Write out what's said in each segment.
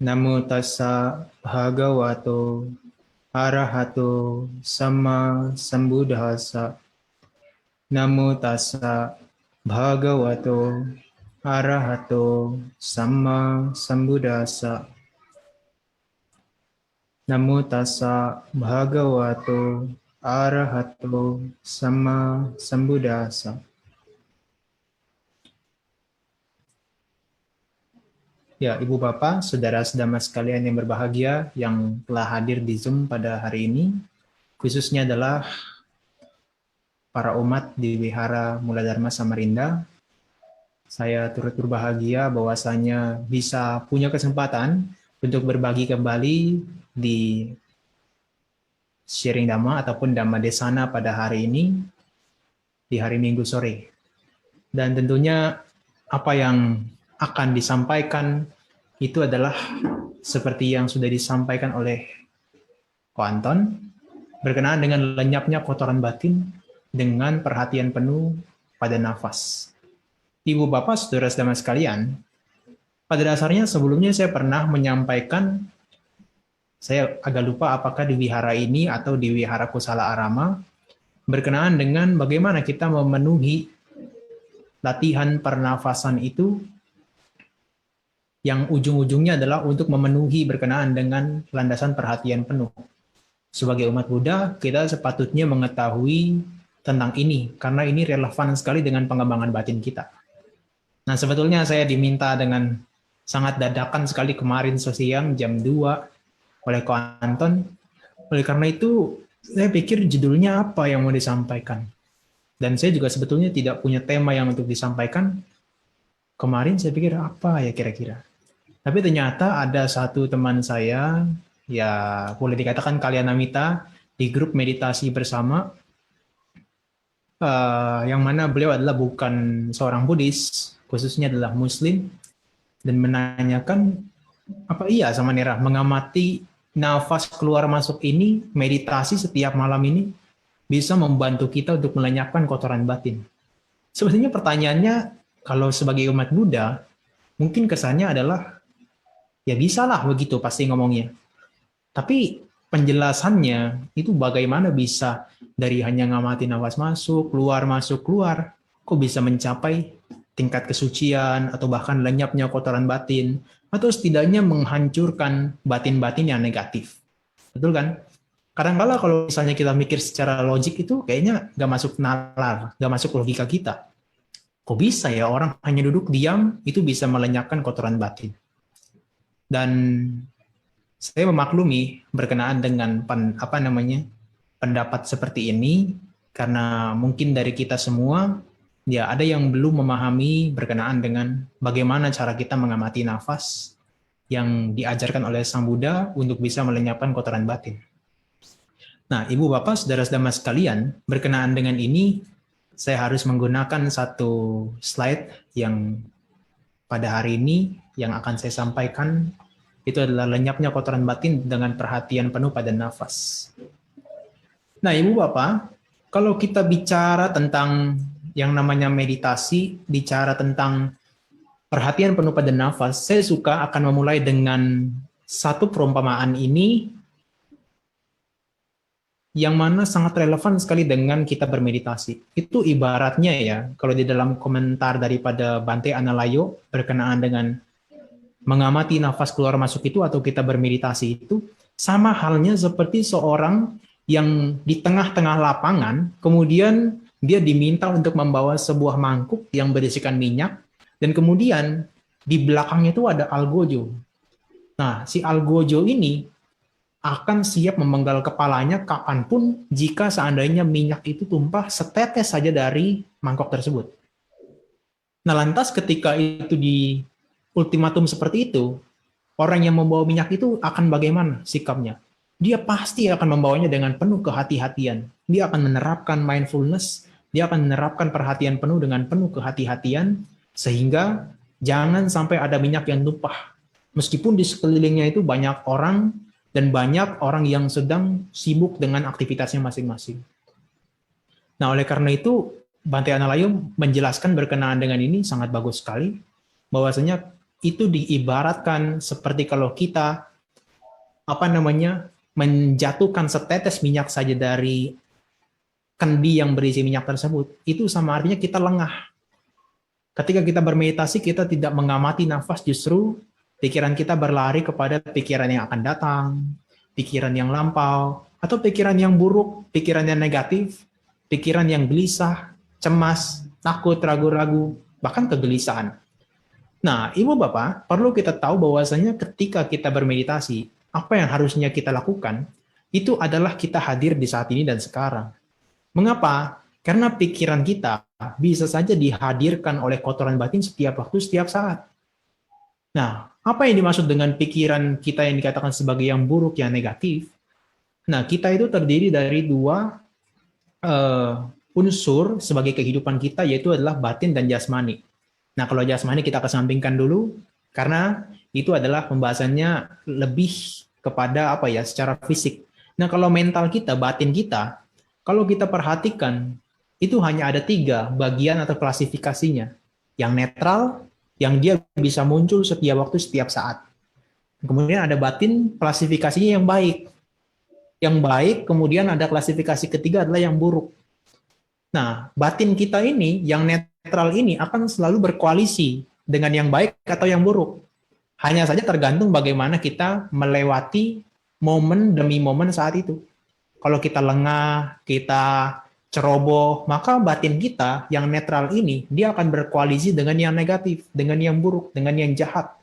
Namo tassa bhagavato arahato sama sambuddhassa. Namo tassa bhagavato arahato sama sambuddhassa. Namo tassa bhagavato arahato sama sambuddhassa. Ya, Ibu Bapak, saudara-saudara sekalian yang berbahagia yang telah hadir di Zoom pada hari ini, khususnya adalah para umat di Wihara Mula Dharma Samarinda. Saya turut berbahagia bahwasanya bisa punya kesempatan untuk berbagi kembali di sharing Dhamma ataupun Dhamma Desana pada hari ini, di hari Minggu sore. Dan tentunya apa yang akan disampaikan itu adalah seperti yang sudah disampaikan oleh Ko Anton, berkenaan dengan lenyapnya kotoran batin dengan perhatian penuh pada nafas. Ibu Bapak, saudara-saudara sekalian, pada dasarnya sebelumnya saya pernah menyampaikan, saya agak lupa apakah di wihara ini atau di wihara Kusala Arama, berkenaan dengan bagaimana kita memenuhi latihan pernafasan itu yang ujung-ujungnya adalah untuk memenuhi berkenaan dengan landasan perhatian penuh. Sebagai umat Buddha, kita sepatutnya mengetahui tentang ini, karena ini relevan sekali dengan pengembangan batin kita. Nah, sebetulnya saya diminta dengan sangat dadakan sekali kemarin siang jam 2 oleh Ko Anton. Oleh karena itu, saya pikir judulnya apa yang mau disampaikan. Dan saya juga sebetulnya tidak punya tema yang untuk disampaikan. Kemarin saya pikir apa ya kira-kira. Tapi ternyata ada satu teman saya, ya boleh dikatakan Kalyanamita, di grup meditasi bersama, yang mana beliau adalah bukan seorang Buddhis, khususnya adalah Muslim, dan menanyakan, apa iya sama Nera, mengamati nafas keluar masuk ini, meditasi setiap malam ini, bisa membantu kita untuk melenyapkan kotoran batin. Sebenarnya pertanyaannya, kalau sebagai umat Buddha, mungkin kesannya adalah, ya bisalah begitu pasti ngomongnya. Tapi penjelasannya itu bagaimana bisa dari hanya ngamati nafas masuk, keluar, kok bisa mencapai tingkat kesucian atau bahkan lenyapnya kotoran batin, atau setidaknya menghancurkan batin-batin yang negatif. Betul kan? Kadang-kala kalau misalnya kita mikir secara logik itu kayaknya nggak masuk nalar, nggak masuk logika kita. Kok bisa ya orang hanya duduk diam itu bisa melenyapkan kotoran batin? Dan saya memaklumi berkenaan dengan pendapat seperti ini karena mungkin dari kita semua ya ada yang belum memahami berkenaan dengan bagaimana cara kita mengamati nafas yang diajarkan oleh Sang Buddha untuk bisa melenyapkan kotoran batin. Nah, Ibu Bapak, saudara-saudara sekalian, berkenaan dengan ini saya harus menggunakan satu slide yang pada hari ini yang akan saya sampaikan itu adalah lenyapnya kotoran batin dengan perhatian penuh pada nafas. Nah, Ibu Bapak, kalau kita bicara tentang yang namanya meditasi, bicara tentang perhatian penuh pada nafas, saya suka akan memulai dengan satu perumpamaan ini yang mana sangat relevan sekali dengan kita bermeditasi. Itu ibaratnya ya, kalau di dalam komentar daripada Bante Analayo berkenaan dengan mengamati nafas keluar masuk itu atau kita bermeditasi itu, sama halnya seperti seorang yang di tengah-tengah lapangan, kemudian dia diminta untuk membawa sebuah mangkuk yang berisikan minyak, dan kemudian di belakangnya itu ada algojo. Nah, si algojo ini akan siap memenggal kepalanya kapanpun jika seandainya minyak itu tumpah setetes saja dari mangkok tersebut. Nah, lantas ketika itu di ultimatum seperti itu, orang yang membawa minyak itu akan bagaimana sikapnya? Dia pasti akan membawanya dengan penuh kehati-hatian. Dia akan menerapkan mindfulness, dia akan menerapkan perhatian penuh dengan penuh kehati-hatian, sehingga jangan sampai ada minyak yang tumpah. Meskipun di sekelilingnya itu banyak orang, dan banyak orang yang sedang sibuk dengan aktivitasnya masing-masing. Nah, oleh karena itu, Bante Analayo menjelaskan berkenaan dengan ini sangat bagus sekali, bahwasanya itu diibaratkan seperti kalau kita menjatuhkan setetes minyak saja dari kendi yang berisi minyak tersebut, itu sama artinya kita lengah. Ketika kita bermeditasi, kita tidak mengamati nafas, justru pikiran kita berlari kepada pikiran yang akan datang, pikiran yang lampau, atau pikiran yang buruk, pikiran yang negatif, pikiran yang gelisah, cemas, takut, ragu-ragu, bahkan kegelisahan. Nah, Ibu Bapak, perlu kita tahu bahwasanya ketika kita bermeditasi, apa yang harusnya kita lakukan, itu adalah kita hadir di saat ini dan sekarang. Mengapa? Karena pikiran kita bisa saja dihadirkan oleh kotoran batin setiap waktu, setiap saat. Nah, apa yang dimaksud dengan pikiran kita yang dikatakan sebagai yang buruk, yang negatif? Nah, kita itu terdiri dari dua unsur sebagai kehidupan kita, yaitu adalah batin dan jasmani. Nah, kalau jasmani kita kesampingkan dulu, karena itu adalah pembahasannya lebih kepada secara fisik. Nah, kalau mental kita, batin kita, kalau kita perhatikan, itu hanya ada 3 bagian atau klasifikasinya. Yang netral, yang dia bisa muncul setiap waktu, setiap saat. Kemudian ada batin, klasifikasinya yang baik. Yang baik, kemudian ada klasifikasi ketiga adalah yang buruk. Nah, batin kita ini, yang netral ini akan selalu berkoalisi dengan yang baik atau yang buruk. Hanya saja tergantung bagaimana kita melewati momen demi momen saat itu. Kalau kita lengah, kita ceroboh, maka batin kita yang netral ini, dia akan berkoalisi dengan yang negatif, dengan yang buruk, dengan yang jahat.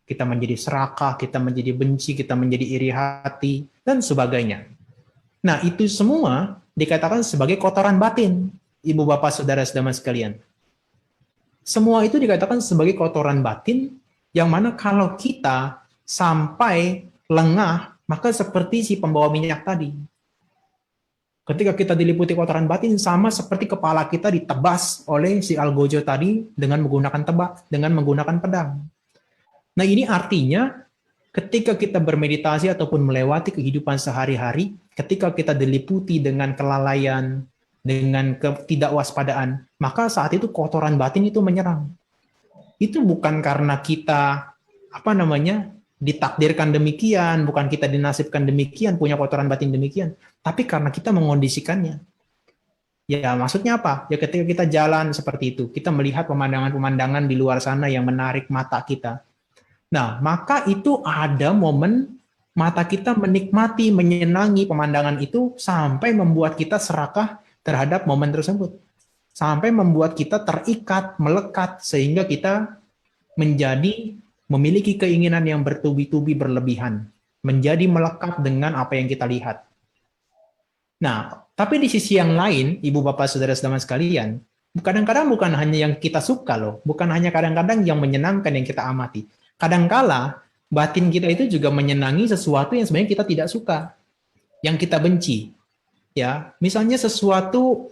Kita menjadi serakah, kita menjadi benci, kita menjadi iri hati, dan sebagainya. Nah, itu semua dikatakan sebagai kotoran batin, Ibu Bapak Saudara-saudara sekalian. Semua itu dikatakan sebagai kotoran batin, yang mana kalau kita sampai lengah, maka seperti si pembawa minyak tadi. Ketika kita diliputi kotoran batin, sama seperti kepala kita ditebas oleh si algojo tadi dengan menggunakan pedang. Nah, ini artinya ketika kita bermeditasi ataupun melewati kehidupan sehari-hari, ketika kita diliputi dengan kelalaian, dengan ketidakwaspadaan, maka saat itu kotoran batin itu menyerang. Itu bukan karena kita ditakdirkan demikian, bukan kita dinasibkan demikian, punya kotoran batin demikian, tapi karena kita mengondisikannya. Ya, maksudnya apa? Ya, ketika kita jalan seperti itu, kita melihat pemandangan-pemandangan di luar sana yang menarik mata kita. Nah, maka itu ada momen mata kita menikmati, menyenangi pemandangan itu sampai membuat kita serakah terhadap momen tersebut. Sampai membuat kita terikat, melekat, sehingga kita memiliki keinginan yang bertubi-tubi berlebihan, menjadi melekat dengan apa yang kita lihat. Nah, tapi di sisi yang lain, Ibu Bapak Saudara-saudara sekalian, kadang-kadang bukan hanya yang kita suka loh, bukan hanya kadang-kadang yang menyenangkan yang kita amati. Kadang-kala batin kita itu juga menyenangi sesuatu yang sebenarnya kita tidak suka, yang kita benci. Ya, misalnya sesuatu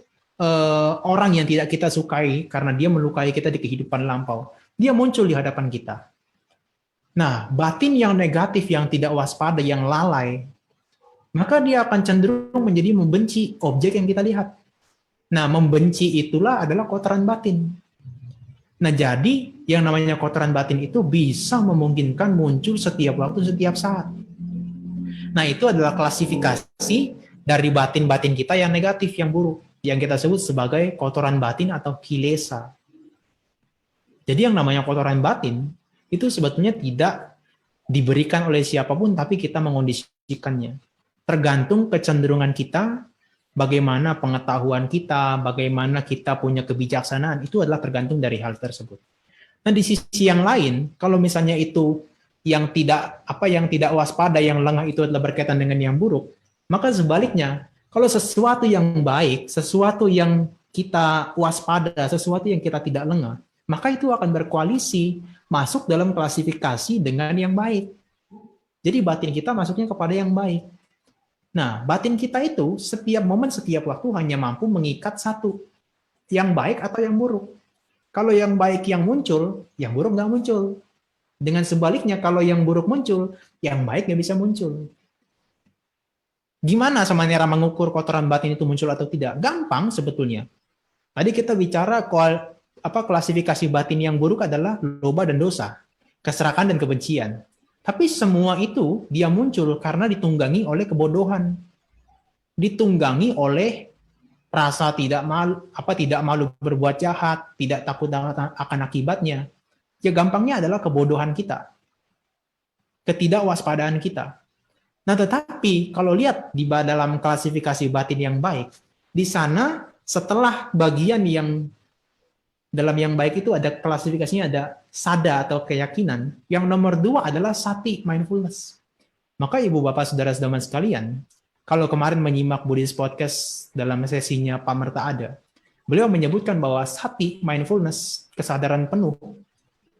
orang yang tidak kita sukai karena dia melukai kita di kehidupan lampau, dia muncul di hadapan kita. Nah, batin yang negatif, yang tidak waspada, yang lalai, maka dia akan cenderung menjadi membenci objek yang kita lihat. Nah, membenci itulah adalah kotoran batin. Nah, jadi yang namanya kotoran batin itu bisa memungkinkan muncul setiap waktu, setiap saat. Nah, itu adalah klasifikasi dari batin-batin kita yang negatif, yang buruk, yang kita sebut sebagai kotoran batin atau kilesa. Jadi yang namanya kotoran batin itu sebetulnya tidak diberikan oleh siapapun, tapi kita mengondisikannya. Tergantung kecenderungan kita, bagaimana pengetahuan kita, bagaimana kita punya kebijaksanaan, itu adalah tergantung dari hal tersebut. Nah, di sisi yang lain, kalau misalnya itu yang tidak waspada, yang lengah itu adalah berkaitan dengan yang buruk, maka sebaliknya, kalau sesuatu yang baik, sesuatu yang kita waspada, sesuatu yang kita tidak lengah, maka itu akan berkoalisi masuk dalam klasifikasi dengan yang baik. Jadi batin kita masuknya kepada yang baik. Nah, batin kita itu setiap momen, setiap waktu hanya mampu mengikat satu, yang baik atau yang buruk. Kalau yang baik yang muncul, yang buruk nggak muncul. Dengan sebaliknya, kalau yang buruk muncul, yang baik nggak bisa muncul. Gimana sebenarnya mengukur kotoran batin itu muncul atau tidak? Gampang sebetulnya. Tadi kita bicara klasifikasi batin yang buruk adalah loba dan dosa. keserakahan dan kebencian. Tapi semua itu dia muncul karena ditunggangi oleh kebodohan, ditunggangi oleh rasa tidak malu berbuat jahat, tidak takut akan akibatnya. Ya gampangnya adalah kebodohan kita, ketidakWaspadaan kita. Nah, tetapi kalau lihat di dalam klasifikasi batin yang baik, di sana setelah bagian yang dalam yang baik itu ada klasifikasinya, ada sada atau keyakinan. Yang nomor 2 adalah sati, mindfulness. Maka ibu bapak saudara-saudara sekalian, kalau kemarin menyimak Buddhist Podcast dalam sesinya Pak Merta ada, beliau menyebutkan bahwa sati, mindfulness, kesadaran penuh,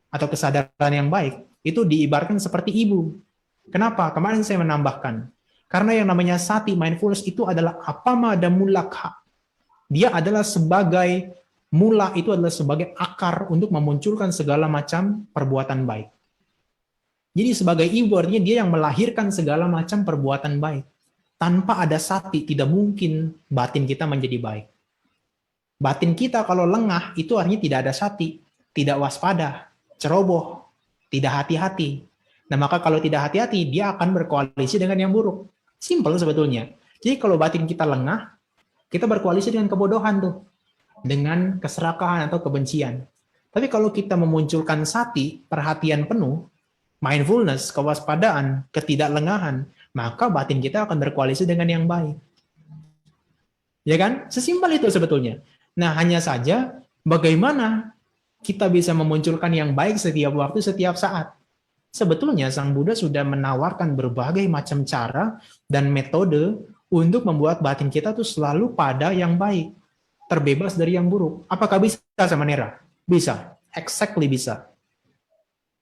atau kesadaran yang baik, itu diibaratkan seperti ibu. Kenapa? Kemarin saya menambahkan, karena yang namanya sati, mindfulness itu adalah apamada mulakha. Dia adalah sebagai mula, itu adalah sebagai akar untuk memunculkan segala macam perbuatan baik. Jadi sebagai ibu artinya dia yang melahirkan segala macam perbuatan baik. Tanpa ada sati, tidak mungkin batin kita menjadi baik. Batin kita kalau lengah, itu artinya tidak ada sati, tidak waspada, ceroboh, tidak hati-hati. Nah maka kalau tidak hati-hati, dia akan berkoalisi dengan yang buruk. Simpel sebetulnya. Jadi kalau batin kita lengah, kita berkoalisi dengan kebodohan tuh. Dengan keserakahan atau kebencian. Tapi kalau kita memunculkan sati, perhatian penuh, mindfulness, kewaspadaan, ketidaklengahan, maka batin kita akan berkoalisi dengan yang baik. Ya kan? Sesimpel itu sebetulnya. Nah, hanya saja bagaimana kita bisa memunculkan yang baik setiap waktu, setiap saat. Sebetulnya Sang Buddha sudah menawarkan berbagai macam cara dan metode untuk membuat batin kita tuh selalu pada yang baik, terbebas dari yang buruk. Apakah bisa sama Nera? Bisa. Exactly bisa.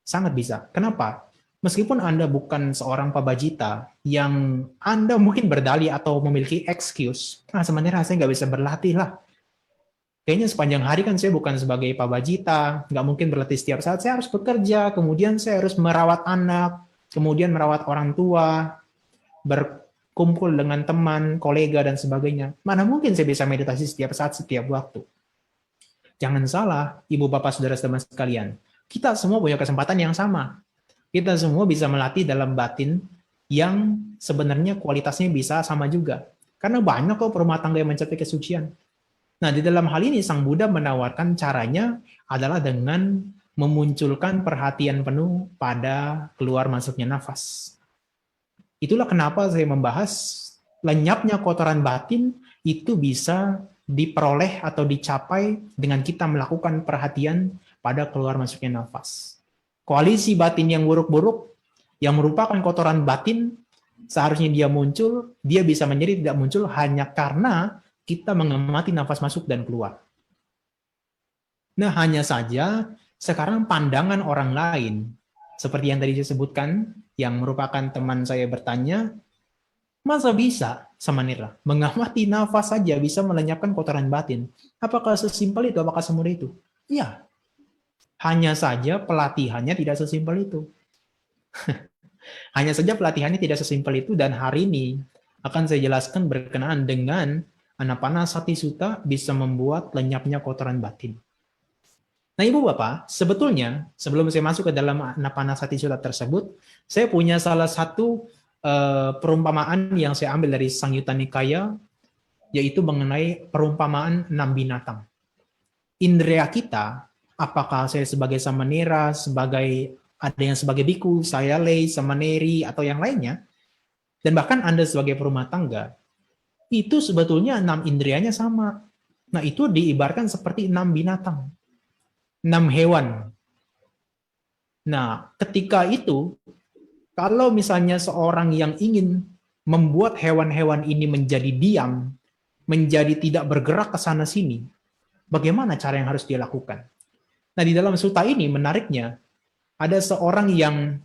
Sangat bisa. Kenapa? Meskipun Anda bukan seorang pabajita yang Anda mungkin berdalih atau memiliki excuse, sebenarnya saya nggak bisa berlatih lah. Kayaknya sepanjang hari kan saya bukan sebagai pabajita, nggak mungkin berlatih setiap saat. Saya harus bekerja, kemudian saya harus merawat anak, kemudian merawat orang tua, berkumpul dengan teman, kolega, dan sebagainya. Mana mungkin saya bisa meditasi setiap saat, setiap waktu. Jangan salah, ibu bapak saudara-saudara sekalian. Kita semua punya kesempatan yang sama. Kita semua bisa melatih dalam batin yang sebenarnya kualitasnya bisa sama juga. Karena banyak kok rumah tangga yang mencapai kesucian. Nah, di dalam hal ini Sang Buddha menawarkan caranya adalah dengan memunculkan perhatian penuh pada keluar masuknya nafas. Itulah kenapa saya membahas lenyapnya kotoran batin itu bisa diperoleh atau dicapai dengan kita melakukan perhatian pada keluar masuknya nafas. Koalisi batin yang buruk-buruk, yang merupakan kotoran batin, seharusnya dia muncul, dia bisa menjadi tidak muncul hanya karena kita mengamati nafas masuk dan keluar. Nah, hanya saja sekarang pandangan orang lain, seperti yang tadi saya sebutkan, yang merupakan teman saya bertanya, masa bisa sama Nira mengamati nafas saja bisa melenyapkan kotoran batin? Apakah sesimpel itu? Apakah semudah itu? Iya. Hanya saja pelatihannya tidak sesimpel itu. Hanya saja pelatihannya tidak sesimpel itu, dan hari ini akan saya jelaskan berkenaan dengan Anapanasati Sutta bisa membuat lenyapnya kotoran batin. Nah, Ibu Bapak, sebetulnya sebelum saya masuk ke dalam Anapanasati Sutta tersebut, saya punya salah satu perumpamaan yang saya ambil dari Sangyutta Nikaya, yaitu mengenai perumpamaan 6 binatang. Indria kita, apakah saya sebagai samanera, ada yang sebagai biku, saya lay, samaneri, atau yang lainnya, dan bahkan Anda sebagai perumah tangga, itu sebetulnya 6 indrianya sama. Nah, itu diibaratkan seperti 6 binatang, 6 hewan. Nah, ketika itu, kalau misalnya seorang yang ingin membuat hewan-hewan ini menjadi diam, menjadi tidak bergerak ke sana-sini, bagaimana cara yang harus dia lakukan? Nah, di dalam sutta ini menariknya, ada seorang yang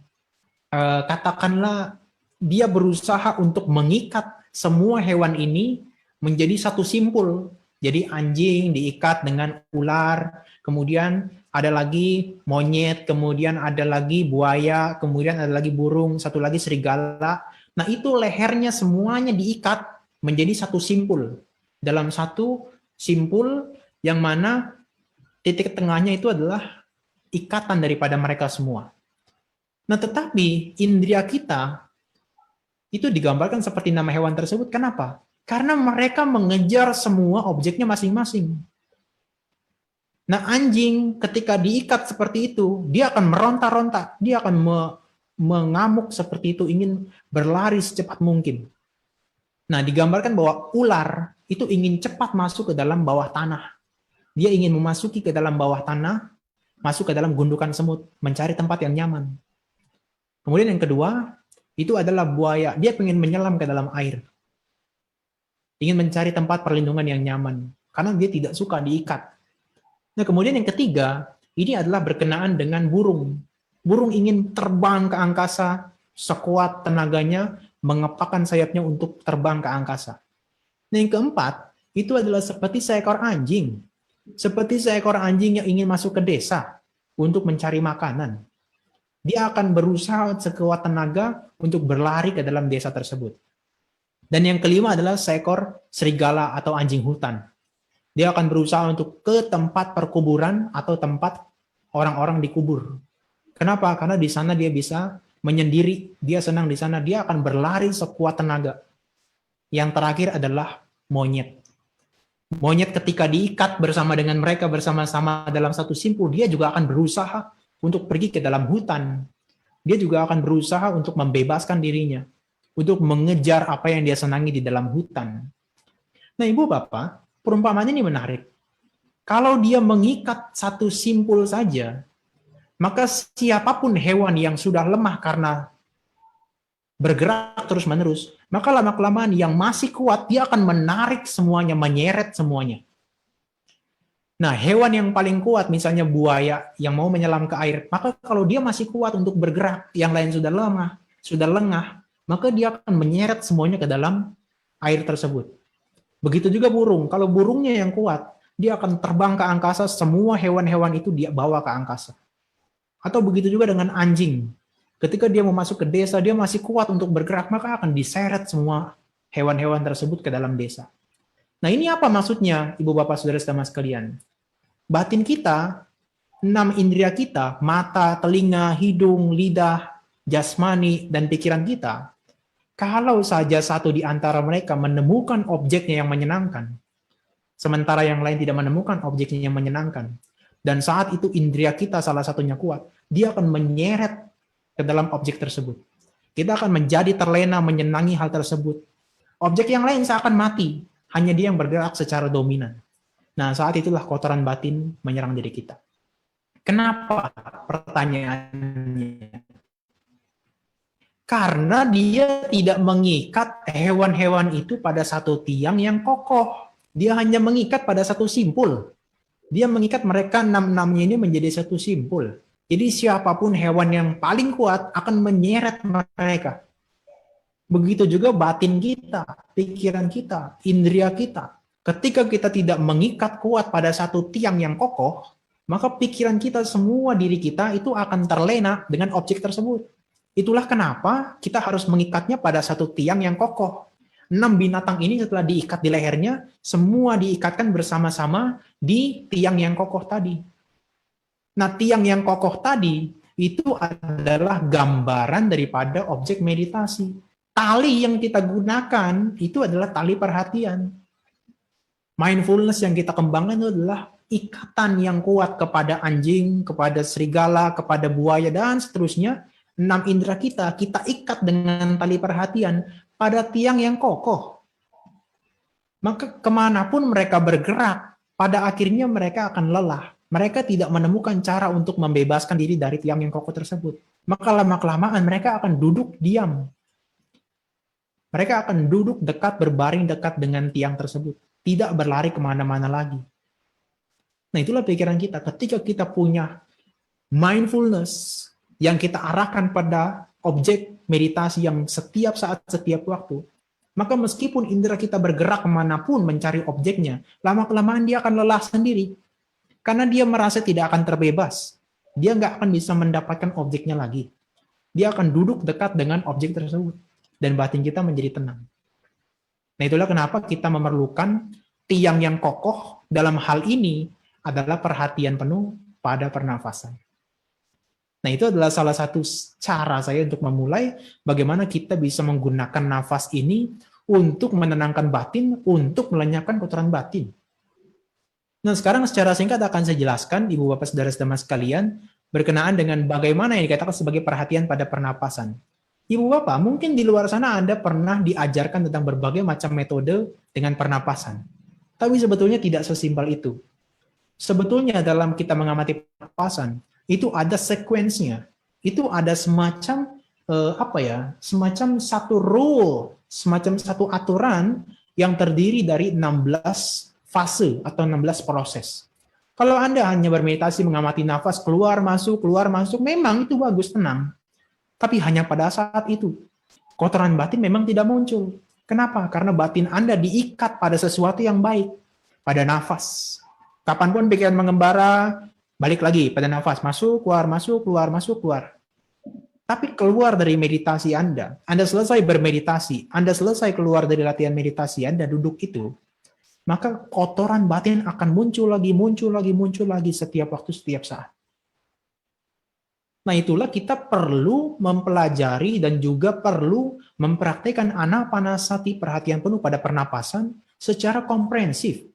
katakanlah dia berusaha untuk mengikat semua hewan ini menjadi satu simpul. Jadi anjing diikat dengan ular, kemudian ada lagi monyet, kemudian ada lagi buaya, kemudian ada lagi burung, satu lagi serigala. Nah, itu lehernya semuanya diikat menjadi satu simpul. Dalam satu simpul yang mana titik tengahnya itu adalah ikatan daripada mereka semua. Nah, tetapi indria kita itu digambarkan seperti nama hewan tersebut. Kenapa? Karena mereka mengejar semua objeknya masing-masing. Nah, anjing ketika diikat seperti itu, dia akan meronta-ronta, dia akan mengamuk seperti itu, ingin berlari secepat mungkin. Nah, digambarkan bahwa ular itu ingin cepat masuk ke dalam bawah tanah. Dia ingin memasuki ke dalam bawah tanah, masuk ke dalam gundukan semut, mencari tempat yang nyaman. Kemudian yang kedua, itu adalah buaya. Dia ingin menyelam ke dalam air. Ingin mencari tempat perlindungan yang nyaman. Karena dia tidak suka diikat. Nah, kemudian yang ketiga, ini adalah berkenaan dengan burung. Burung ingin terbang ke angkasa, sekuat tenaganya, mengepakkan sayapnya untuk terbang ke angkasa. Nah, yang keempat, itu adalah seperti seekor anjing. Seperti seekor anjing yang ingin masuk ke desa untuk mencari makanan. Dia akan berusaha sekuat tenaga untuk berlari ke dalam desa tersebut. Dan yang kelima adalah seekor serigala atau anjing hutan. Dia akan berusaha untuk ke tempat perkuburan atau tempat orang-orang dikubur. Kenapa? Karena di sana dia bisa menyendiri, dia senang di sana, dia akan berlari sekuat tenaga. Yang terakhir adalah monyet. Monyet ketika diikat bersama dengan mereka bersama-sama dalam satu simpul, dia juga akan berusaha untuk pergi ke dalam hutan. Dia juga akan berusaha untuk membebaskan dirinya, untuk mengejar apa yang dia senangi di dalam hutan. Nah, Ibu Bapak, perumpamaan ini menarik. Kalau dia mengikat satu simpul saja, maka siapapun hewan yang sudah lemah karena bergerak terus-menerus, maka lama-kelamaan yang masih kuat, dia akan menarik semuanya, menyeret semuanya. Nah, hewan yang paling kuat, misalnya buaya yang mau menyelam ke air, maka kalau dia masih kuat untuk bergerak, yang lain sudah lemah, sudah lengah, maka dia akan menyeret semuanya ke dalam air tersebut. Begitu juga burung. Kalau burungnya yang kuat, dia akan terbang ke angkasa, semua hewan-hewan itu dia bawa ke angkasa. Atau begitu juga dengan anjing. Ketika dia mau masuk ke desa, dia masih kuat untuk bergerak, maka akan diseret semua hewan-hewan tersebut ke dalam desa. Nah, ini apa maksudnya, Ibu Bapak Saudara-saudara sekalian? Batin kita, 6 indera kita, mata, telinga, hidung, lidah, jasmani, dan pikiran kita, kalau saja satu di antara mereka menemukan objeknya yang menyenangkan, sementara yang lain tidak menemukan objeknya yang menyenangkan, dan saat itu indera kita salah satunya kuat, dia akan menyeret ke dalam objek tersebut. Kita akan menjadi terlena menyenangi hal tersebut. Objek yang lain seakan mati, hanya dia yang bergerak secara dominan. Nah, saat itulah kotoran batin menyerang diri kita. Kenapa? Pertanyaannya. Karena dia tidak mengikat hewan-hewan itu pada satu tiang yang kokoh. Dia hanya mengikat pada satu simpul. Dia mengikat mereka 6-6-nya ini menjadi satu simpul. Jadi siapapun hewan yang paling kuat akan menyeret mereka. Begitu juga batin kita, pikiran kita, indera kita. Ketika kita tidak mengikat kuat pada satu tiang yang kokoh, maka pikiran kita, semua diri kita itu akan terlena dengan objek tersebut. Itulah kenapa kita harus mengikatnya pada satu tiang yang kokoh. 6 binatang ini setelah diikat di lehernya, semua diikatkan bersama-sama di tiang yang kokoh tadi. Nah, tiang yang kokoh tadi itu adalah gambaran daripada objek meditasi. Tali yang kita gunakan itu adalah tali perhatian. Mindfulness yang kita kembangkan itu adalah ikatan yang kuat kepada anjing, kepada serigala, kepada buaya, dan seterusnya. 6 indera kita ikat dengan tali perhatian pada tiang yang kokoh. Maka kemanapun mereka bergerak, pada akhirnya mereka akan lelah. Mereka tidak menemukan cara untuk membebaskan diri dari tiang yang kokoh tersebut. Maka lama-kelamaan mereka akan duduk diam. Mereka akan duduk dekat, berbaring dekat dengan tiang tersebut. Tidak berlari kemana-mana lagi. Nah, itulah pikiran kita. Ketika kita punya mindfulness, yang kita arahkan pada objek meditasi yang setiap saat, setiap waktu, maka meskipun indera kita bergerak kemanapun mencari objeknya, lama-kelamaan dia akan lelah sendiri. Karena dia merasa tidak akan terbebas. Dia nggak akan bisa mendapatkan objeknya lagi. Dia akan duduk dekat dengan objek tersebut. Dan batin kita menjadi tenang. Nah, itulah kenapa kita memerlukan tiang yang kokoh dalam hal ini adalah perhatian penuh pada pernafasan. Nah, itu adalah salah satu cara saya untuk memulai bagaimana kita bisa menggunakan nafas ini untuk menenangkan batin, untuk melenyapkan kotoran batin. Nah, sekarang secara singkat akan saya jelaskan, Ibu Bapak Saudara-saudara sekalian, berkenaan dengan bagaimana yang dikatakan sebagai perhatian pada pernapasan. Ibu Bapak, mungkin di luar sana Anda pernah diajarkan tentang berbagai macam metode dengan pernapasan. Tapi sebetulnya tidak sesimpel itu. Sebetulnya dalam kita mengamati pernapasan, itu ada sekuensinya. Itu ada semacam semacam satu rule, semacam satu aturan yang terdiri dari 16 fase atau 16 proses. Kalau Anda hanya bermeditasi mengamati nafas keluar masuk, memang itu bagus, tenang. Tapi hanya pada saat itu. Kotoran batin memang tidak muncul. Kenapa? Karena batin Anda diikat pada sesuatu yang baik, pada nafas. Kapanpun pikiran mengembara, balik lagi pada nafas, masuk, keluar, masuk, keluar, masuk, keluar. Tapi keluar dari meditasi Anda selesai bermeditasi, Anda selesai keluar dari latihan meditasi, Anda duduk itu, maka kotoran batin akan muncul lagi setiap waktu, setiap saat. Nah, itulah kita perlu mempelajari dan juga perlu mempraktikkan anapanasati, perhatian penuh pada pernapasan secara komprehensif.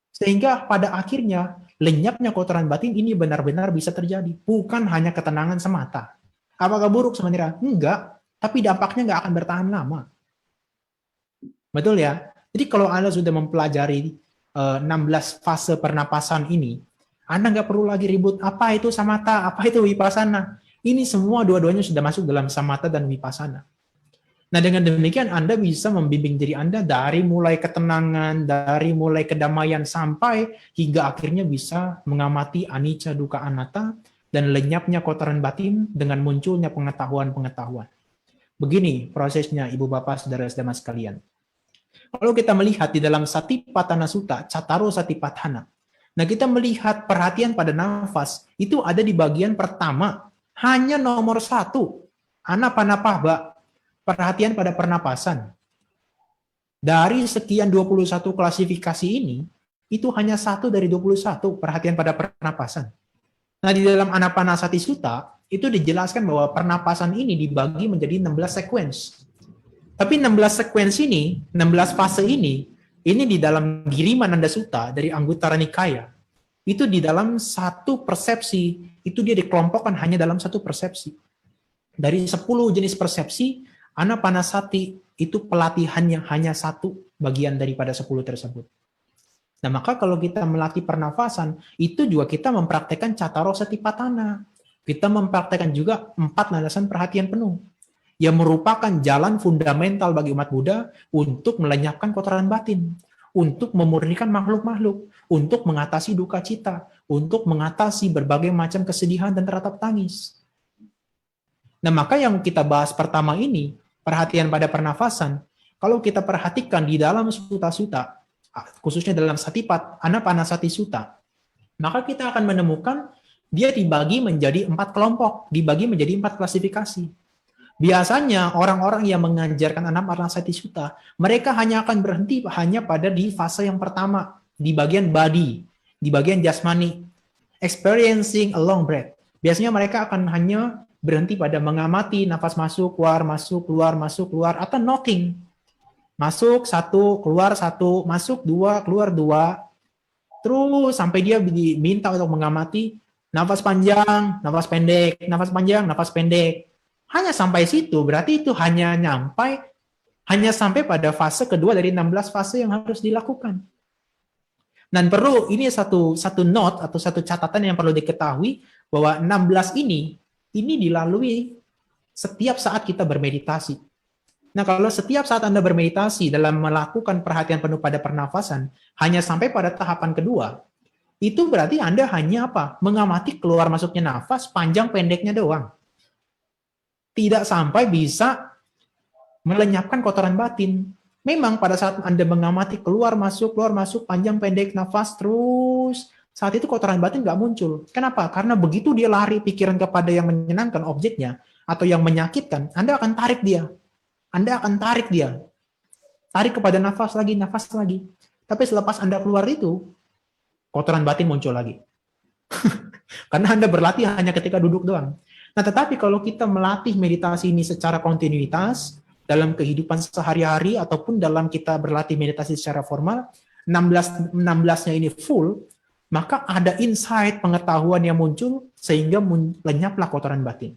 Sehingga pada akhirnya lenyapnya kotoran batin ini benar-benar bisa terjadi. Bukan hanya ketenangan semata. Apakah buruk sebenarnya? Enggak. Tapi dampaknya nggak akan bertahan lama. Betul ya? Jadi kalau Anda sudah mempelajari 16 fase pernapasan ini, Anda nggak perlu lagi ribut apa itu samatha, apa itu vipassana. Ini semua dua-duanya sudah masuk dalam samatha dan vipassana. Nah, dengan demikian Anda bisa membimbing diri Anda dari mulai ketenangan, dari mulai kedamaian sampai hingga akhirnya bisa mengamati anicca, dukkha, anatta dan lenyapnya kotoran batin dengan munculnya pengetahuan-pengetahuan. Begini prosesnya Ibu Bapak Saudara-saudara sekalian. Kalau kita melihat di dalam Satipatthana Sutta, Cattaro Satipatthana, nah kita melihat perhatian pada nafas, itu ada di bagian pertama, hanya nomor 1, anapanapahba, perhatian pada pernapasan. Dari sekian 21 klasifikasi ini, itu hanya 1 dari 21 perhatian pada pernapasan. Nah, di dalam Anapanasati Sutta, itu dijelaskan bahwa pernapasan ini dibagi menjadi 16 sequence. Tapi 16 sequence ini, 16 fase ini di dalam Girimananda Sutta dari Anguttara Nikaya. Itu di dalam satu persepsi, itu dia dikelompokkan hanya dalam satu persepsi. Dari 10 jenis persepsi, Anapanasati itu pelatihannya hanya 1 bagian daripada 10 tersebut. Nah, maka kalau kita melatih pernafasan, itu juga kita mempraktekkan Cattaro Satipatthana. Kita mempraktekkan juga 4 landasan perhatian penuh, yang merupakan jalan fundamental bagi umat Buddha untuk melenyapkan kotoran batin, untuk memurnikan makhluk-makhluk, untuk mengatasi duka cita, untuk mengatasi berbagai macam kesedihan dan ratap tangis. Nah, maka yang kita bahas pertama ini, perhatian pada pernafasan, kalau kita perhatikan di dalam sutta-sutta, khususnya dalam Anapanasati Sutta, maka kita akan menemukan dia dibagi menjadi 4 kelompok, dibagi menjadi 4 klasifikasi. Biasanya orang-orang yang mengajarkan Anapanasati Sutta, mereka hanya akan berhenti hanya pada di fase yang pertama, di bagian body, di bagian jasmani, experiencing a long breath. Biasanya mereka akan hanya berhenti pada mengamati nafas masuk, keluar, atau knocking. Masuk 1, keluar 1, masuk 2, keluar 2, terus sampai dia diminta untuk mengamati nafas panjang, nafas pendek, nafas panjang, nafas pendek. Hanya sampai situ, berarti itu hanya sampai pada fase kedua dari 16 fase yang harus dilakukan. Dan perlu, ini satu note atau satu catatan yang perlu diketahui, bahwa 16 ini dilalui setiap saat kita bermeditasi. Nah, kalau setiap saat Anda bermeditasi dalam melakukan perhatian penuh pada pernafasan, hanya sampai pada tahapan kedua, itu berarti Anda hanya mengamati keluar masuknya nafas, panjang pendeknya doang. Tidak sampai bisa melenyapkan kotoran batin. Memang pada saat Anda mengamati keluar masuk, panjang pendek nafas terus, saat itu kotoran batin nggak muncul. Kenapa? Karena begitu dia lari pikiran kepada yang menyenangkan objeknya atau yang menyakitkan, Anda akan tarik dia. Tarik kepada nafas lagi. Tapi selepas Anda keluar itu, kotoran batin muncul lagi. Karena Anda berlatih hanya ketika duduk doang. Nah, tetapi kalau kita melatih meditasi ini secara kontinuitas, dalam kehidupan sehari-hari, ataupun dalam kita berlatih meditasi secara formal, 16-nya ini full, maka ada insight, pengetahuan yang muncul, sehingga lenyaplah kotoran batin.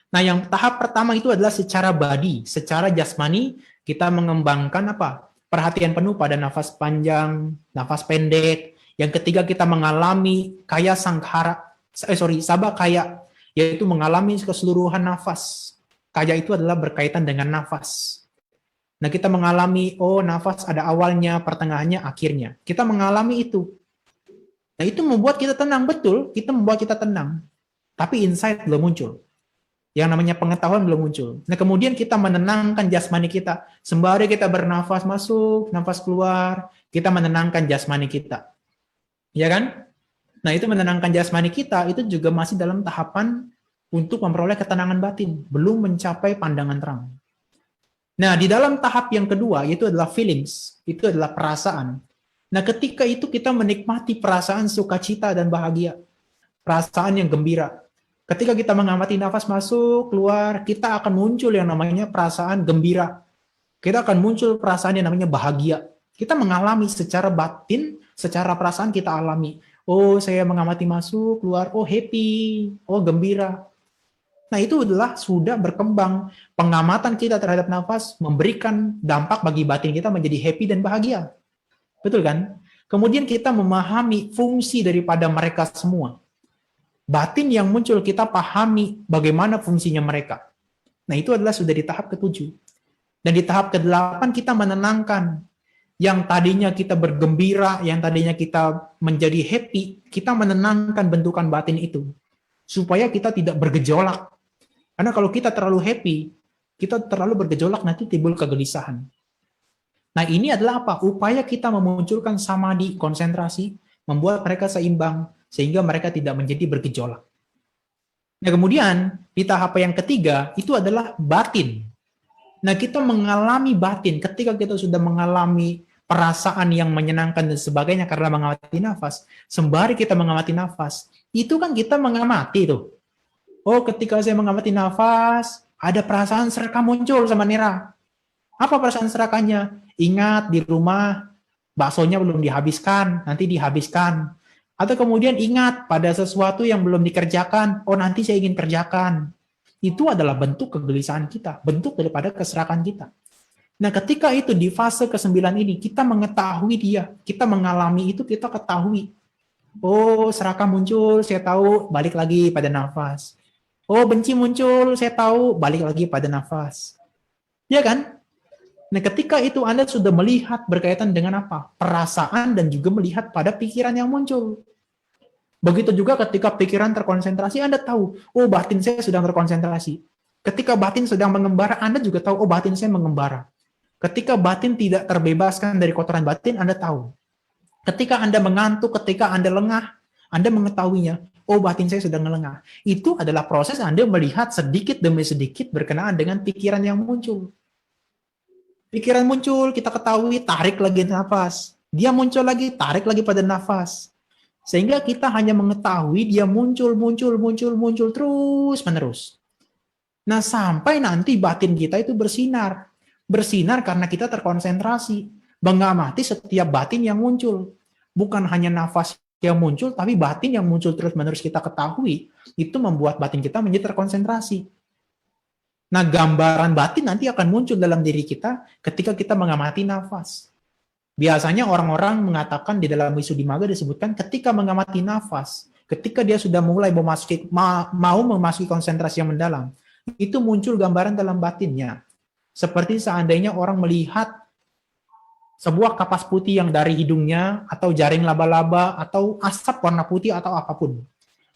Nah, yang tahap pertama itu adalah secara body, secara jasmani, kita mengembangkan apa? Perhatian penuh pada nafas panjang, nafas pendek. Yang ketiga, kita mengalami kaya sangkhara, sabha kaya, yaitu mengalami keseluruhan nafas. Kaya itu adalah berkaitan dengan nafas. Nah, kita mengalami, oh nafas ada awalnya, pertengahannya, akhirnya. Kita mengalami itu. Nah, itu membuat kita tenang, betul, kita membuat kita tenang. Tapi insight belum muncul. Yang namanya pengetahuan belum muncul. Nah, kemudian kita menenangkan jasmani kita. Sembari kita bernafas masuk, nafas keluar, kita menenangkan jasmani kita. Ya kan? Nah, itu menenangkan jasmani kita, itu juga masih dalam tahapan untuk memperoleh ketenangan batin. Belum mencapai pandangan terang. Nah, di dalam tahap yang kedua, yaitu adalah feelings. Itu adalah perasaan. Nah, ketika itu kita menikmati perasaan sukacita dan bahagia. Perasaan yang gembira. Ketika kita mengamati nafas masuk, keluar, kita akan muncul yang namanya perasaan gembira. Kita akan muncul perasaan yang namanya bahagia. Kita mengalami secara batin, secara perasaan kita alami. Oh, saya mengamati masuk, keluar, oh happy, oh gembira. Nah, itu adalah sudah berkembang. Pengamatan kita terhadap nafas memberikan dampak bagi batin kita menjadi happy dan bahagia. Betul kan? Kemudian kita memahami fungsi daripada mereka semua. Batin yang muncul kita pahami bagaimana fungsinya mereka. Nah, itu adalah sudah di tahap ke-7. Dan di tahap ke-8 kita menenangkan. Yang tadinya kita bergembira, yang tadinya kita menjadi happy, kita menenangkan bentukan batin itu. Supaya kita tidak bergejolak. Karena kalau kita terlalu happy, kita terlalu bergejolak, nanti timbul kegelisahan. Nah, ini adalah apa? Upaya kita memunculkan samadhi, konsentrasi, membuat mereka seimbang, sehingga mereka tidak menjadi bergejolak. Nah, kemudian di tahap yang ketiga itu adalah batin. Nah, kita mengalami batin ketika kita sudah mengalami perasaan yang menyenangkan dan sebagainya karena mengamati nafas. Sembari kita mengamati nafas, itu kan kita mengamati tuh. Oh, ketika saya mengamati nafas, ada perasaan serakah muncul sama Nira. Apa perasaan serakannya? Ingat di rumah baksonya belum dihabiskan, nanti dihabiskan. Atau kemudian ingat pada sesuatu yang belum dikerjakan, oh nanti saya ingin kerjakan. Itu adalah bentuk kegelisahan kita, bentuk daripada keserakan kita. Nah, ketika itu di fase ke-9 ini, kita mengetahui dia, kita mengalami itu, kita ketahui. Oh, serakah muncul, saya tahu, balik lagi pada nafas. Oh, benci muncul, saya tahu, balik lagi pada nafas. Ya kan? Nah, ketika itu Anda sudah melihat berkaitan dengan apa? Perasaan dan juga melihat pada pikiran yang muncul. Begitu juga ketika pikiran terkonsentrasi, Anda tahu, oh batin saya sedang terkonsentrasi. Ketika batin sedang mengembara, Anda juga tahu, oh batin saya mengembara. Ketika batin tidak terbebaskan dari kotoran batin, Anda tahu. Ketika Anda mengantuk, ketika Anda lengah, Anda mengetahuinya, oh batin saya sedang lengah. Itu adalah proses Anda melihat sedikit demi sedikit berkenaan dengan pikiran yang muncul. Pikiran muncul, kita ketahui, tarik lagi nafas. Dia muncul lagi, tarik lagi pada nafas. Sehingga kita hanya mengetahui dia muncul terus menerus. Nah, sampai nanti batin kita itu bersinar. Bersinar karena kita terkonsentrasi. Mengamati setiap batin yang muncul. Bukan hanya nafas yang muncul, tapi batin yang muncul terus menerus kita ketahui. Itu membuat batin kita menjadi terkonsentrasi. Nah, gambaran batin nanti akan muncul dalam diri kita ketika kita mengamati nafas. Biasanya orang-orang mengatakan di dalam Visuddhimagga disebutkan ketika mengamati nafas, ketika dia sudah mulai mau memasuki konsentrasi yang mendalam, itu muncul gambaran dalam batinnya. Seperti seandainya orang melihat sebuah kapas putih yang dari hidungnya, atau jaring laba-laba, atau asap warna putih, atau apapun.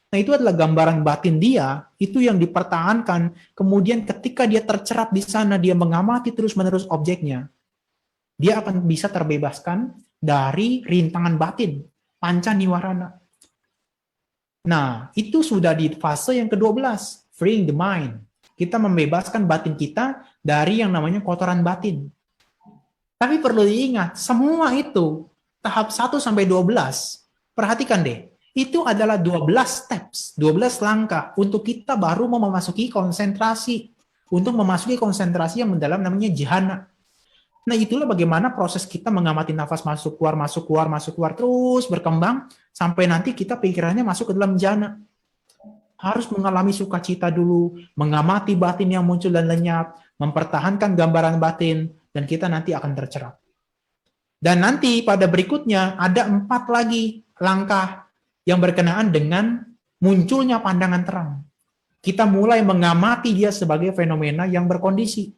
Nah, itu adalah gambaran batin dia, itu yang dipertahankan. Kemudian ketika dia tercerap di sana, dia mengamati terus-menerus objeknya, dia akan bisa terbebaskan dari rintangan batin, panca niwarana. Nah, itu sudah di fase yang ke-12, freeing the mind. Kita membebaskan batin kita dari yang namanya kotoran batin. Tapi perlu diingat, semua itu, tahap 1 sampai 12, perhatikan deh, Itu adalah 12 steps, 12 langkah untuk kita baru mau memasuki konsentrasi. Untuk memasuki konsentrasi yang mendalam namanya jhana. Nah, itulah bagaimana proses kita mengamati nafas masuk keluar, masuk keluar, masuk keluar, terus berkembang sampai nanti kita pikirannya masuk ke dalam jhana. Harus mengalami sukacita dulu, mengamati batin yang muncul dan lenyap, mempertahankan gambaran batin, dan kita nanti akan tercerap. Dan nanti pada berikutnya ada 4 lagi langkah yang berkenaan dengan munculnya pandangan terang. Kita mulai mengamati dia sebagai fenomena yang berkondisi.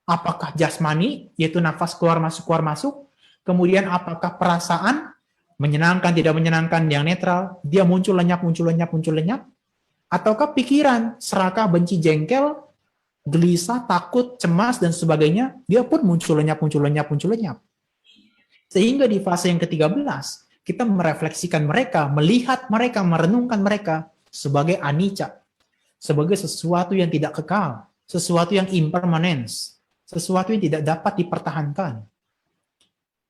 Apakah jasmani, yaitu nafas keluar masuk, kemudian apakah perasaan, menyenangkan, tidak menyenangkan, yang netral, dia muncul lenyap, muncul lenyap, muncul lenyap, ataukah pikiran, serakah, benci, jengkel, gelisah, takut, cemas, dan sebagainya, dia pun muncul lenyap, muncul lenyap, muncul lenyap. Sehingga di fase yang ke-13, kita merefleksikan mereka, melihat mereka, merenungkan mereka sebagai anicca, sebagai sesuatu yang tidak kekal, sesuatu yang impermanence, sesuatu yang tidak dapat dipertahankan.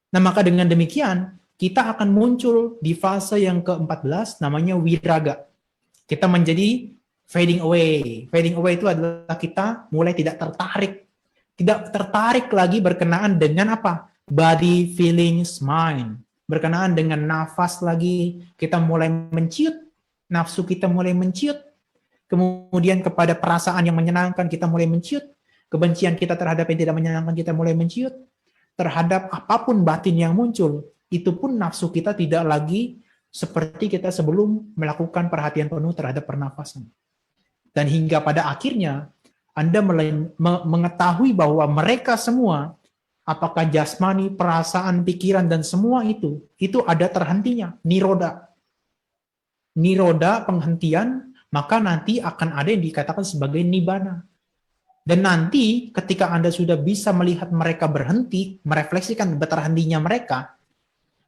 Nah, maka dengan demikian, kita akan muncul di fase yang ke-14, namanya wiraga. Kita menjadi fading away. Fading away itu adalah kita mulai tidak tertarik lagi berkenaan dengan apa? Body, feelings, mind. Berkenaan dengan nafas lagi, kita mulai menciut, nafsu kita mulai menciut, kemudian kepada perasaan yang menyenangkan kita mulai menciut, kebencian kita terhadap yang tidak menyenangkan kita mulai menciut, terhadap apapun batin yang muncul, itu pun nafsu kita tidak lagi seperti kita sebelum melakukan perhatian penuh terhadap pernafasan. Dan hingga pada akhirnya, Anda mengetahui bahwa mereka semua, apakah jasmani, perasaan, pikiran, dan semua itu ada terhentinya, niroda. Niroda, penghentian, maka nanti akan ada yang dikatakan sebagai nibbana. Dan nanti ketika Anda sudah bisa melihat mereka berhenti, merefleksikan terhentinya mereka,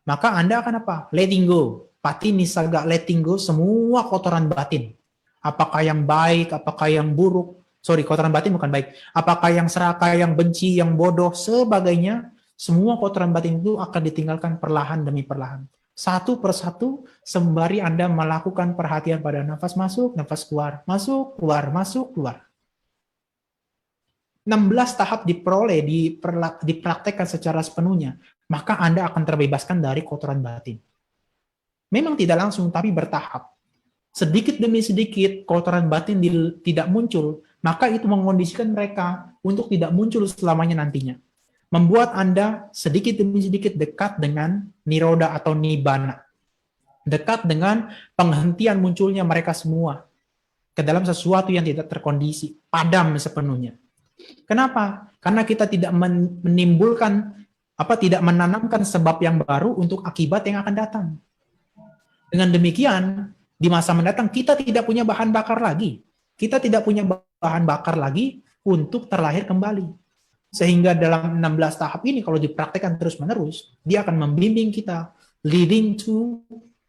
maka Anda akan apa? Letting go. Pati nisaga, letting go semua kotoran batin. Apakah yang baik, apakah yang buruk. Sorry, kotoran batin bukan baik. Apakah yang serakah, yang benci, yang bodoh, sebagainya. Semua kotoran batin itu akan ditinggalkan perlahan demi perlahan. Satu persatu, sembari Anda melakukan perhatian pada nafas masuk, nafas keluar. Masuk, keluar, masuk, keluar. 16 tahap diperoleh, dipraktekkan secara sepenuhnya, maka Anda akan terbebaskan dari kotoran batin. Memang tidak langsung, tapi bertahap. Sedikit demi sedikit kotoran batin tidak muncul, maka itu mengondisikan mereka untuk tidak muncul selamanya nantinya. Membuat Anda sedikit demi sedikit dekat dengan niroda atau nibbana. Dekat dengan penghentian munculnya mereka semua ke dalam sesuatu yang tidak terkondisi, padam sepenuhnya. Kenapa? Karena kita tidak tidak menanamkan sebab yang baru untuk akibat yang akan datang. Dengan demikian, di masa mendatang kita tidak punya bahan bakar lagi. Kita tidak punya bahan bakar lagi untuk terlahir kembali. Sehingga dalam 16 tahap ini kalau dipraktekkan terus-menerus, dia akan membimbing kita leading to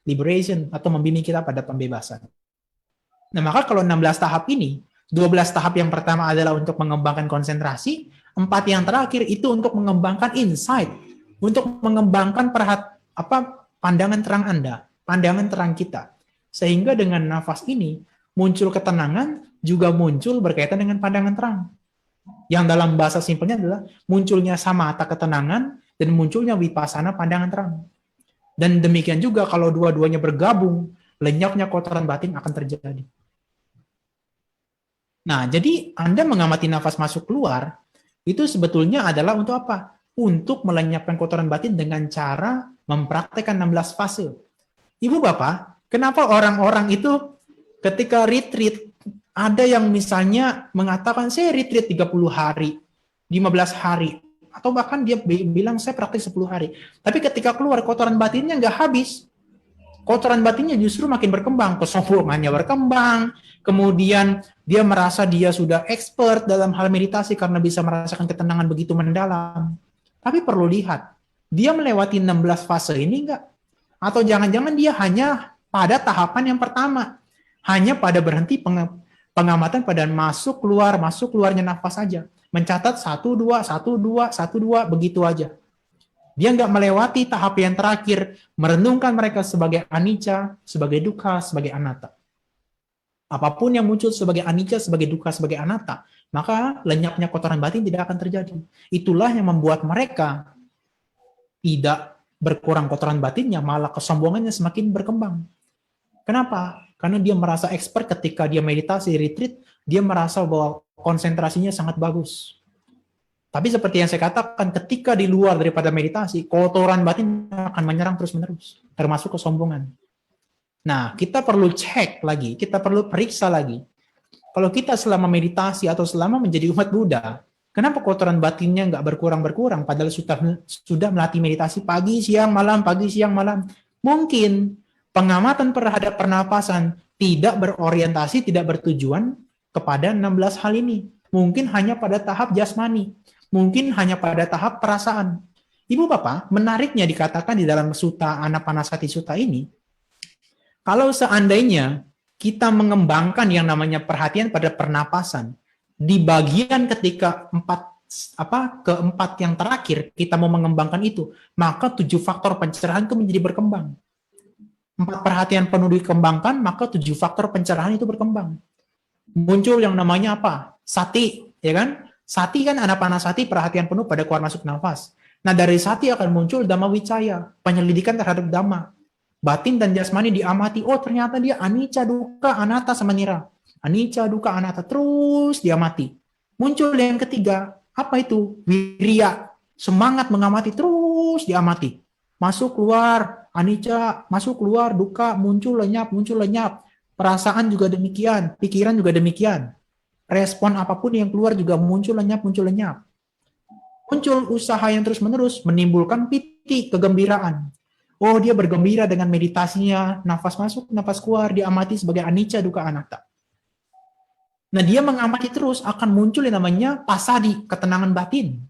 liberation atau membimbing kita pada pembebasan. Nah, maka kalau 16 tahap ini, 12 tahap yang pertama adalah untuk mengembangkan konsentrasi, 4 yang terakhir itu untuk mengembangkan insight, untuk mengembangkan pandangan terang Anda, pandangan terang kita. Sehingga dengan nafas ini, muncul ketenangan, juga muncul berkaitan dengan pandangan terang. Yang dalam bahasa simpelnya adalah munculnya samatha ketenangan, dan munculnya vipassana pandangan terang. Dan demikian juga kalau dua-duanya bergabung, lenyapnya kotoran batin akan terjadi. Nah, jadi Anda mengamati nafas masuk keluar, itu sebetulnya adalah untuk apa? Untuk melenyapkan kotoran batin dengan cara mempraktekkan 16 fase. Ibu Bapak, kenapa orang-orang itu ketika retreat, ada yang misalnya mengatakan, saya retreat 30 hari, 15 hari, atau bahkan dia bilang, saya praktik 10 hari. Tapi ketika keluar, kotoran batinnya nggak habis. Kotoran batinnya justru makin berkembang, kesombongannya berkembang, kemudian dia merasa dia sudah expert dalam hal meditasi karena bisa merasakan ketenangan begitu mendalam. Tapi perlu lihat, dia melewati 16 fase ini enggak? Atau jangan-jangan dia hanya pada tahapan yang pertama, hanya pada berhenti pengamatan pada masuk keluarnya nafas saja, mencatat 1, 2, 1, 2, 1, 2, begitu aja. Dia nggak melewati tahap yang terakhir, merenungkan mereka sebagai anicca, sebagai dukkha, sebagai anatta. Apapun yang muncul sebagai anicca, sebagai dukkha, sebagai anatta, maka lenyapnya kotoran batin tidak akan terjadi. Itulah yang membuat mereka tidak berkurang kotoran batinnya, malah kesombongannya semakin berkembang. Kenapa? Karena dia merasa expert ketika dia meditasi, retreat, dia merasa bahwa konsentrasinya sangat bagus. Tapi seperti yang saya katakan, ketika di luar daripada meditasi, kotoran batin akan menyerang terus-menerus, termasuk kesombongan. Nah, kita perlu cek lagi, kita perlu periksa lagi. Kalau kita selama meditasi atau selama menjadi umat Buddha, kenapa kotoran batinnya nggak berkurang-berkurang, padahal sudah melatih meditasi pagi, siang, malam, pagi, siang, malam. Mungkin pengamatan terhadap pernapasan tidak berorientasi, tidak bertujuan kepada 16 hal ini. Mungkin hanya pada tahap jasmani. Mungkin hanya pada tahap perasaan. Ibu Bapak, menariknya dikatakan di dalam Sutta Anapanasati Sutta ini, kalau seandainya kita mengembangkan yang namanya perhatian pada pernapasan, di bagian ketika keempat yang terakhir kita mau mengembangkan itu, maka 7 faktor pencerahan itu menjadi berkembang. 4 perhatian penuh dikembangkan, maka 7 faktor pencerahan itu berkembang. Muncul yang namanya apa? Sati, ya kan? Sati kan anapanasati, perhatian penuh pada keluar masuk nafas. Nah, dari sati akan muncul dhamma wicaya, penyelidikan terhadap dhamma. Batin dan jasmani diamati, oh ternyata dia anicca, dukkha, anatta sama nira. Anicca, dukkha, anatta, terus diamati. Muncul yang ketiga, apa itu? Wirya, semangat mengamati, terus diamati. Masuk keluar, anicca, masuk keluar, dukkha, muncul lenyap, muncul lenyap. Perasaan juga demikian, pikiran juga demikian. Respon apapun yang keluar juga muncul lenyap, muncul lenyap. Muncul usaha yang terus-menerus menimbulkan piti, kegembiraan. Oh, dia bergembira dengan meditasinya, nafas masuk, nafas keluar, diamati sebagai anicca, dukkha, anatta. Nah, dia mengamati terus akan muncul yang namanya pasadi, ketenangan batin.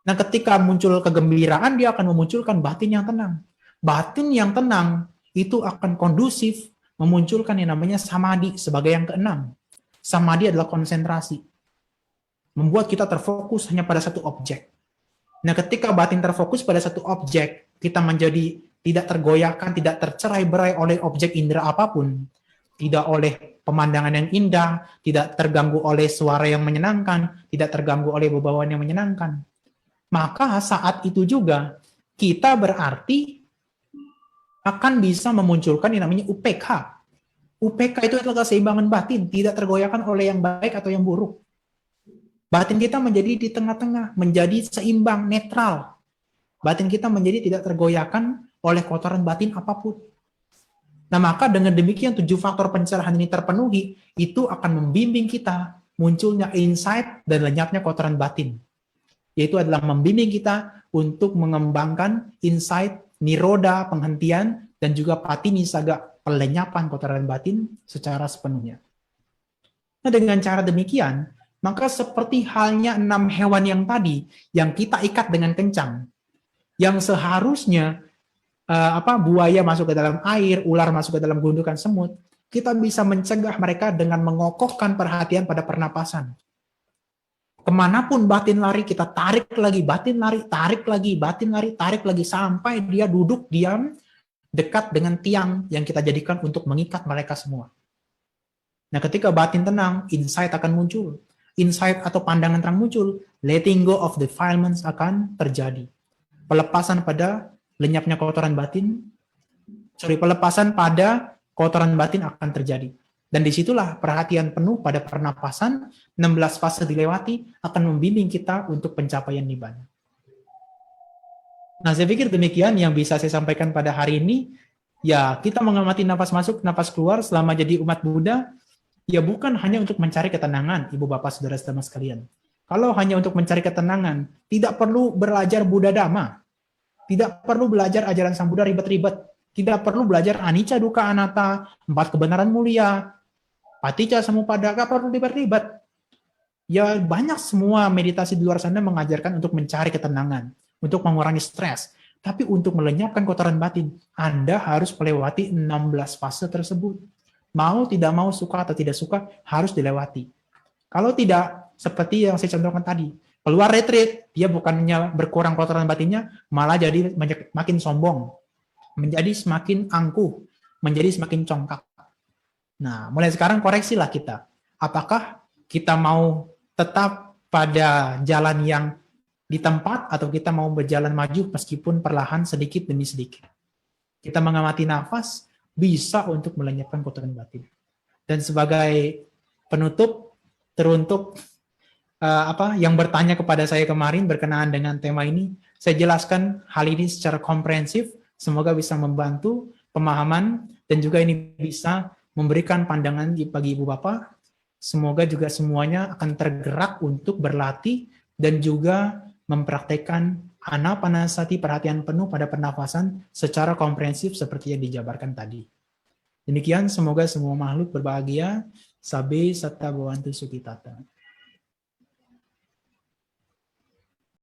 Nah, ketika muncul kegembiraan, dia akan memunculkan batin yang tenang. Batin yang tenang itu akan kondusif memunculkan yang namanya samadhi sebagai yang keenam. Samadhi adalah konsentrasi. Membuat kita terfokus hanya pada satu objek. Nah, ketika batin terfokus pada satu objek, kita menjadi tidak tergoyahkan, tidak tercerai-berai oleh objek indera apapun. Tidak oleh pemandangan yang indah, tidak terganggu oleh suara yang menyenangkan, tidak terganggu oleh bebauan yang menyenangkan. Maka saat itu juga, kita berarti akan bisa memunculkan yang namanya UPK. UPK itu adalah keseimbangan batin, tidak tergoyahkan oleh yang baik atau yang buruk. Batin kita menjadi di tengah-tengah, menjadi seimbang, netral. Batin kita menjadi tidak tergoyahkan oleh kotoran batin apapun. Nah, maka dengan demikian 7 faktor pencerahan ini terpenuhi, itu akan membimbing kita munculnya insight dan lenyapnya kotoran batin. Yaitu adalah membimbing kita untuk mengembangkan insight, niroda, penghentian, dan juga patinisaga, pelenyapan kotoran batin secara sepenuhnya. Nah, dengan cara demikian, maka seperti halnya 6 hewan yang tadi, yang kita ikat dengan kencang, yang seharusnya buaya masuk ke dalam air, ular masuk ke dalam gundukan semut, kita bisa mencegah mereka dengan mengokohkan perhatian pada pernapasan. Kemanapun batin lari, kita tarik lagi, batin lari, tarik lagi, batin lari, tarik lagi, sampai dia duduk diam, dekat dengan tiang yang kita jadikan untuk mengikat mereka semua. Nah, ketika batin tenang, insight akan muncul. Insight atau pandangan terang muncul, letting go of defilements akan terjadi. Pelepasan pada lenyapnya kotoran batin, pelepasan pada kotoran batin akan terjadi. Dan disitulah perhatian penuh pada pernapasan, 16 fase dilewati, akan membimbing kita untuk pencapaian nibbana. Nah, saya pikir demikian yang bisa saya sampaikan pada hari ini. Ya, kita mengamati nafas masuk, nafas keluar selama jadi umat Buddha, ya bukan hanya untuk mencari ketenangan, Ibu Bapak Saudara-saudara sekalian. Kalau hanya untuk mencari ketenangan, tidak perlu belajar Buddha Dhamma. Tidak perlu belajar ajaran Sang Buddha ribet-ribet. Tidak perlu belajar anicca, dukkha, anatta, 4 kebenaran mulia, paticca samuppada, nggak perlu ribet-ribet. Ya banyak semua meditasi di luar sana mengajarkan untuk mencari ketenangan, untuk mengurangi stres. Tapi untuk melenyapkan kotoran batin, Anda harus melewati 16 fase tersebut. Mau tidak mau, suka atau tidak suka, harus dilewati. Kalau tidak, seperti yang saya contohkan tadi, Keluar retreat, dia bukannya berkurang kotoran batinnya, malah jadi makin sombong, menjadi semakin angkuh, menjadi semakin congkak. Nah, mulai sekarang koreksilah kita. Apakah kita mau tetap pada jalan yang di tempat atau kita mau berjalan maju meskipun perlahan sedikit demi sedikit. Kita mengamati nafas bisa untuk melenyapkan kotoran batin. Dan sebagai penutup, teruntuk yang bertanya kepada saya kemarin berkenaan dengan tema ini, saya jelaskan hal ini secara komprehensif, semoga bisa membantu pemahaman dan juga ini bisa memberikan pandangan bagi Ibu Bapak. Semoga juga semuanya akan tergerak untuk berlatih dan juga mempraktekkan anapanasati, perhatian penuh pada pernafasan secara komprehensif seperti yang dijabarkan tadi. Demikian, semoga semua makhluk berbahagia. Sabe Satta Bhavantu Sukhitata.